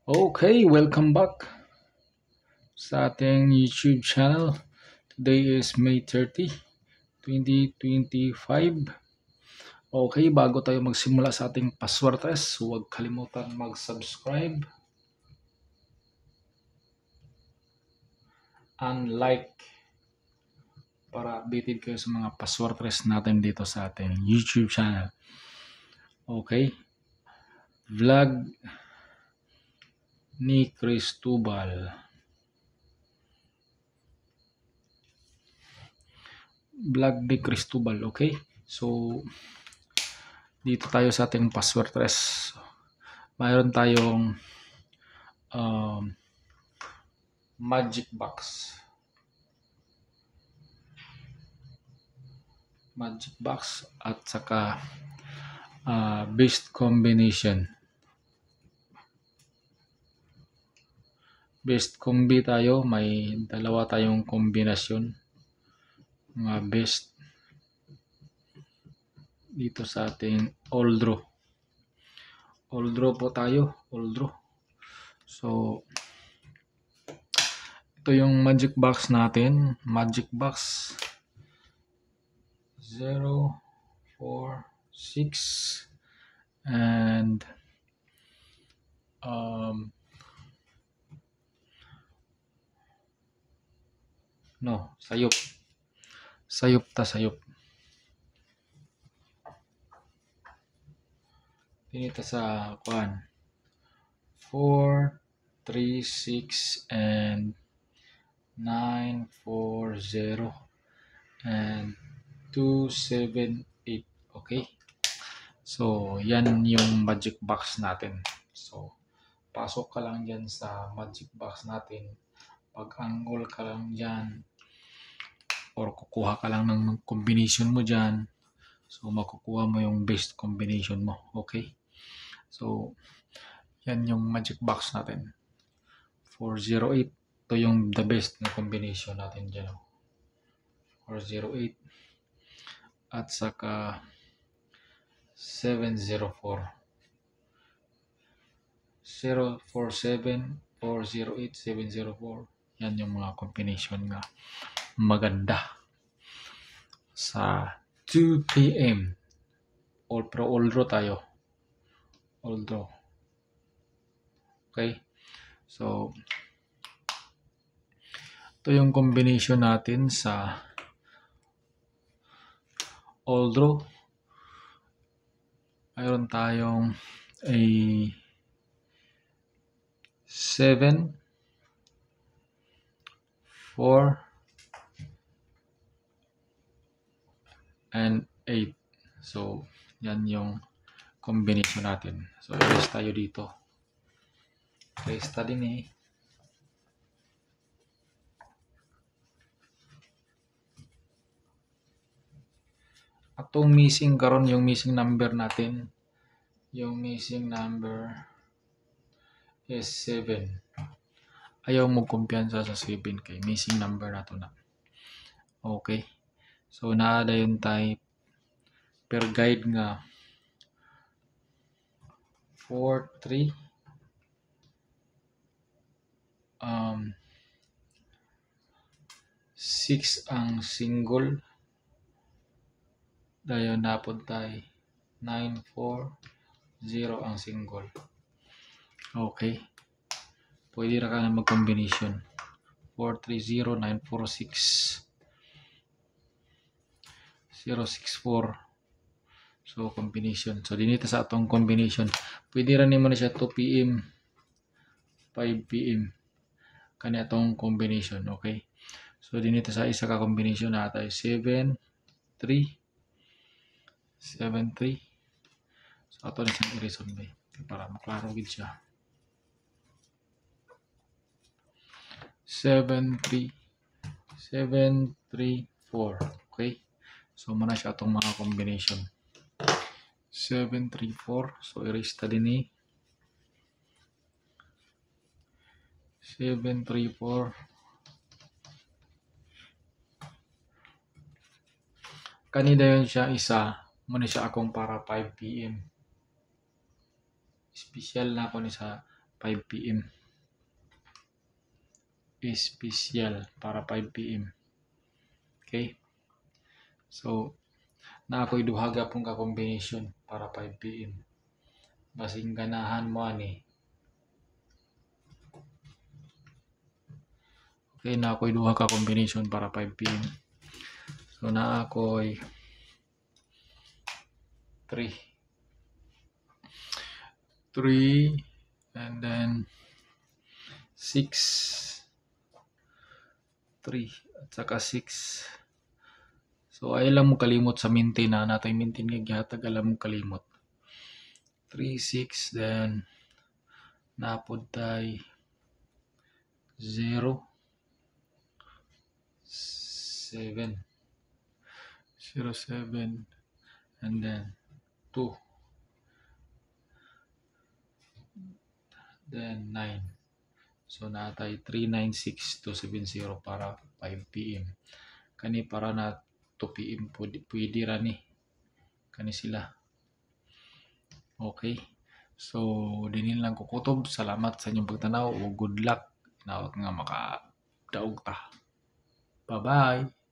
Okay, welcome back sa ating YouTube channel. Today is May 30, 2025. Okay, bago tayo magsimula sa ating password test, huwag kalimutan mag-subscribe and like para updated kayo sa mga password test natin dito sa ating YouTube channel. Okay, vlog ni Cristobal. Vlog ni Cristobal, okay? So, dito tayo sa ating password test. Mayroon tayong magic box at saka best combination. Best combi tayo, may dalawa tayong kombinasyon mga best dito sa ating all draw po tayo, all draw. So ito yung magic box natin, magic box 0, 4, 6 and sayop tinita sa kuan 4, 3, 6 and 9, 4, 0 and 2, 7, 8. Okay, so yan yung magic box natin. So pasok ka lang dyan sa magic box natin, pag-angle ka lang dyan or kukuha ka lang ng combination mo dyan, so makukuha mo yung best combination mo. Okay, so yan yung magic box natin 408. Ito yung the best na combination natin dyan, 408 at saka 704, 047, 408, 704. Yan yung mga combination nga maganda sa 2 p.m. all draw tayo, all draw. Okay, so ito yung combination natin sa all draw. Mayroon tayong a 7, 4 and 8. So yan yung combination natin. So erase tayo dito, erase ta din eh. Atong missing karon yung missing number natin. Yung missing number is 7. Ayaw mo kumpiyansa sa 7 kay missing number nato na. Okay, so naa dayon type per guide nga 4, 3 6 ang single, dayon napod tay 9, 4, 0 ang single. Okay, pwede ra ka na mag-combination 4, 3, 0, 9, 4, 6, 0, 6, 4. So combination, so dinito sa atong combination pwede ra nimo na siya 2 p.m. 5 p.m. kani atong combination. Okay, so dinito sa isa ka combination nata 7, 3, 7, 3. So ato na siyang i-reason ba para maklaro gid siya. 7, 3, 7, 3, 4. Okay, so muna siya atong mga combination 7, 3, 4. So erase ta din ni 7, 3, 4. Kanina yun siya isa, muna siya akong para 5 p.m. Special na ako ni sa 5 PM. Espesyal para 5 PM. Okay? So, na ako'y duha gapon ka combination para 5 PM. Basing ganahan mo ani. Okay, na ako'y duha ka combination para 5 PM. So, na ako'y 3 and then 6 3 at saka 6. So ay lang mo kalimot sa maintain na natay maintain nga gihatag alam mo kalimot. 3 6 then napod tay 0 7 and then 2 then 9. So natay 396270 para 5 PM. Kani para na 2 PM pwede ra ni. Kani sila. Okay. So dinin lang ko kutob. Salamat sa inyong pagtanaw ug good luck. Nawag nga makadaog ta. Bye-bye.